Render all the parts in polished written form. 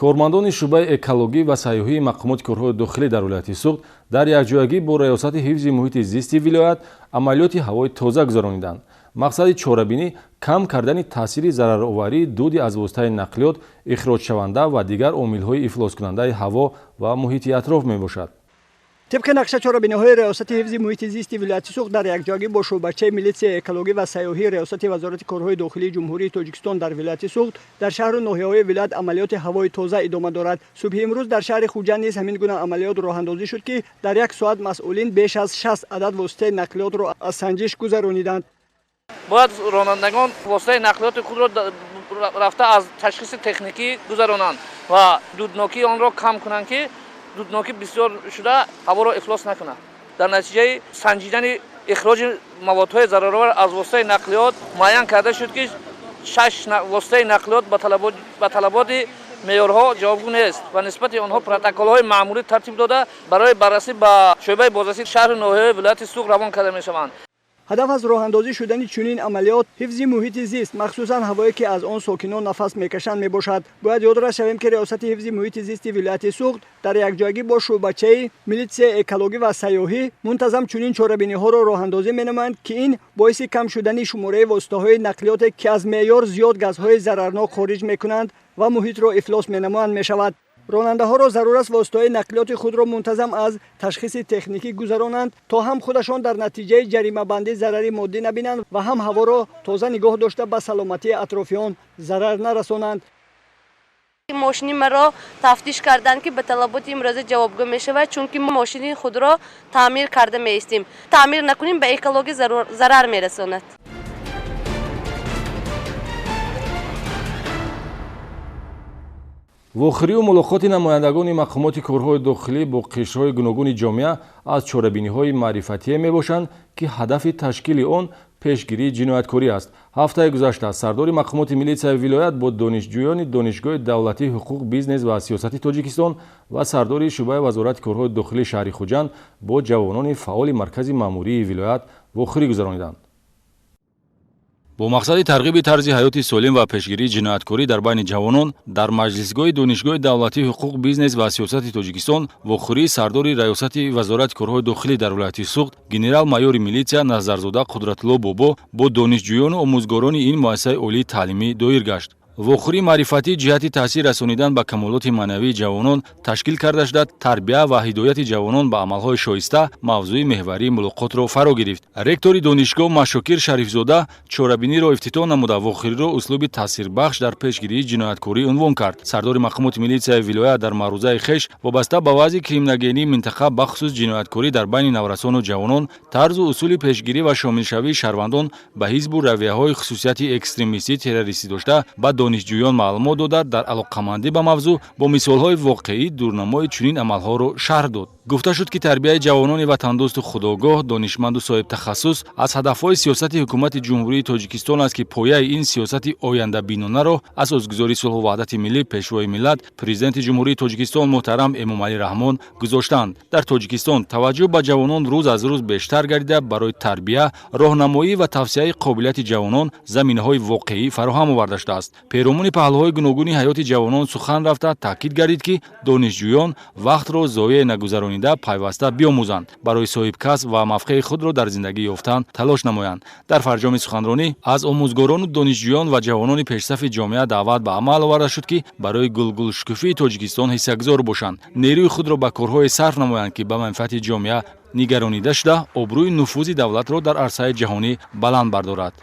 کارمندان شعبه اکولوژی و سیاحی مقامات کارهای داخلی در ولایت سوخت در یکجایگی با ریاست حفظ محیط زیست ولایت عملیات هوای تازه گذراندند. مقصد چاره‌بینی کم کردن تاثیر ضررآوری دود از واسطه نقلیات، اخراج شونده و دیگر عامل‌های افلاس کننده هوا و محیط اطراف میباشد. طبق نقشه چاره‌بینی‌های ریاست حفظ محیط زیست ولایت سوخت در یکجایگی با شعبه‌چه میلیسیای اکولوژی و سیاحی ریاست وزارت کارهای داخلی جمهوری تاجیکستان در ولایت سوخت در شهر و ناحیه‌های ولایت عملیات هوای تازه ادامه دارد. صبح امروز در شهر خوجند نیز همین گونه عملیات راه‌اندازی شد که در یک ساعت مسئولین بیش از 60 عدد واسطه نقلیات را از سنجش گذرانیدند. باید رانندگان واسطه نقلیات خود را رفته از تشخیص تکنیکی گذرانند و دودناکی آن را کم کنند که دودناکی بسیار شده هوا را افلاس نکنه. در نتیجه سنجیدن اخراج موادهای ضررآور از واسطه نقلیات معین کرده شد که 6 واسطه نقلیات به طلبات معیارها جوابگو نیست و نسبت آنها پروتکل‌های معمولی ترتیب داده برای بررسی به شعبه بازرسی شهر ناحیه ولایت سوخت روان کرده می‌شوند. هدف از راه اندازی شدن چنین عملیات حفظ محیط زیست مخصوصا هوایی که از آن ساکنان نفس میکشند میباشد. باید یاد را شویم که ریاست حفظ محیط زیست ولایت سوخت در یکجایگی با شعبه‌چه میلیسیای اکولوژی و سیاحی منتظم چنین چاره‌بینی‌ها را راه اندازی می‌نمایند که این باعث کم شدن شماره واسطه‌های نقلیات که از معیار زیاد گازهای ضررناک خارج می‌کنند و محیط را افلاس می‌نمایند می‌شود. راننده ها را ضرور است واسطه‌های نقلیات خود را منتظم از تشخیص تکنیکی گذرانند تا هم خودشان در نتیجه جریمه بندی ضرری مادی نبینند و هم هوا را تازه نگاه داشته به سلامتی اطرافیان ضرر نرسانند. ماشین مرا تفتیش کردند که به طلبات امروز جوابگو می شود چون که ماشین خود را تعمیر کرده می استیم. تعمیر نکنیم به اکولوژی ضرر می رساند. وخری و ملاقات نمایندگان مقامات کارهای داخلی با قشرهای گوناگون جامعه از چاره‌بینی‌های معرفتیه میباشند که هدف تشکیل آن پیشگیری جنایتکاری است. هفته گذشته سردار مقامات میلیسیای ولایت با دانشجویان دانشگاه دولتی حقوق بیزنس و سیاست تاجیکستان و سردار شعبه وزارت کارهای داخلی شهر خوجند با جوانان فعال مرکز ماموری ولایت وخری گذراندند. با مقصد ترغیب طرز حیات سالم و پیشگیری جنایتکاری در بین جوانان در مجلسگاه دانشگاه دولتی حقوق بیزنس و سیاست تاجیکستان وخری سردار ریاست وزارت کارهای داخلی در ولایت سوخت گنرال مایور میلیسیا نظرزاده قدرتالله بابا با دانشجویان و آموزگاران این مؤسسه عالی تعلیمی دایر گشت. وخری معرفتی جهت تاثیر رسانیدن به کمالات معنوی جوانان تشکیل کرده شده تربیت و هدایت جوانان به عملهای شایسته موضوع محوری ملاقات را فرا گرفت. رکتور دانشگاه مشاکر شریفزاده چاره‌بینی را افتتاح نموده وخری را اسلوب تاثیربخش در پیشگیری جنایتکاری عنوان کرد. سردار مقامات میلیسیای ولایت در معروضه خویش وابسته به وضع کریمنگری منطقه بخصوص جنایتکاری در بین نورسان و جوانان طرز و اصول پیشگیری و شامل‌شوی شهروندان به حزب و رویه‌های خصوصیت اکستریمیستی تروریستی داشته با دانشجویان معلومات داد در علاقه‌مندی به موضوع با مثال‌های واقعی دورنمای چنین عمل‌ها را شرح داد. گفته شد که تربیت جوانان وطندوست و خودآگاه دانشمند و صاحب تخصص از هدف‌های سیاست حکومت جمهوری تاجیکستان است که پایه این سیاست آینده بینانه را اساسگذاری صلح و وحدت ملی پیشوای ملت پرزیدنت جمهوری تاجیکستان محترم امامعلی رحمان گذاشتند. در تاجیکستان توجه به جوانان روز از روز بیشتر گردیده برای تربیت، راهنمایی و توسعه قابلیت جوانان زمینه‌های واقعی فراهم آورده شده است. پیرامون پهلوهای گوناگون حیات جوانان سخن رفته تاکید گردید که دانشجویان وقت را ضایع نگذرانید پیوسته بیاموزند برای صاحب کسب و موقع خود را در زندگی یافتن تلاش نمایند. در فرجام سخنرانی از آموزگاران و دانشجویان و جوانان پیشرفت جامعه دعوت به عمل آورده شد که برای گلگلشکوفی تاجیکستان حصه‌گزار باشند، نیروی خود را به کارهای صرف نمایند که به منفعت جامعه نگرانیده شده آبروی نفوذ دولت را در عرصه جهانی بلند بردارد.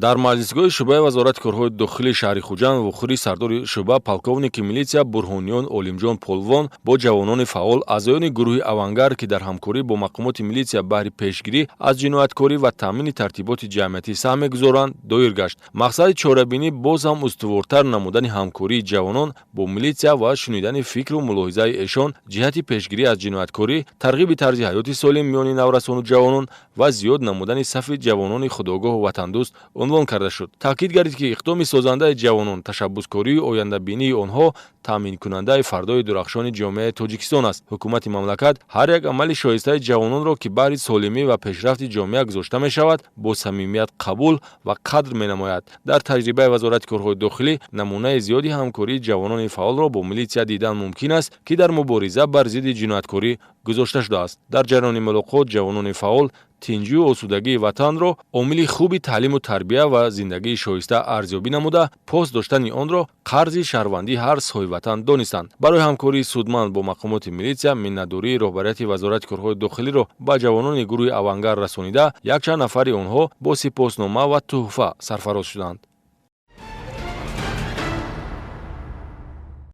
در مجلسگاه شعبه وزارت کارهای داخلی شهر خوجند وخری سردار شعبه полковник میلیسیا برهانیان олимҷон полвон با جوانان فعال اعضایان گروه авангард که در همکاری با مقامات میلیسیا بهر پیشگیری از جنایتکاری و تامین ترتیبات جمعیتی سهم می‌گذارند دایر گشت. مقصد چاره‌بینی باز هم استوارتر نمودن همکاری جوانان با میلیسیا و شنیدن فکر و ملاحظه ایشان جهت پیشگیری از جنایتکاری، ترغیب طرز حیات سالم میان نورسان و جوانان و زیاد نمودن صف جوانان خودآگاه و وطندوست унвон карда шуд. Таъкид гардид ки иқдоми созандаи ҷавонон ташаббускории ояндабинии онҳо таъминкунандаи фардои дурахшони ҷомеаи Тоҷикистон аст. Ҳукумати мамлакат ҳар як амали шоистаи ҷавононро ки баҳри солимӣ ва пешрафти ҷомеа гузошта мешавад бо самимият қабул ва қадр менамояд. Дар таҷрибаи вазорати корҳои дохилӣ намунаи зиёди ҳамкории ҷавонони фаъолро бо милитсия дидан мумкин аст ки дар мубориза бар зидди ҷинояткорӣ гузошта шудааст. Дар ҷараёни мулоқот ҷавонони фаъол тинҷию осудагии ватанро омили хуби таълиму тарбия ва зиндагии шоиста арзёбӣ намуда, пост доштани онро қарзи шаҳрвандии ҳар соҳиби ватан донистанд. Барои ҳамкории судманд бо мақомоти милитсия миннатдории роҳбарияти вазорати корҳои дохилиро ба ҷавонони гурӯҳи авангар расонида, якчанд нафари онҳо бо сипоснома ва тӯҳфа сарфароз шуданд.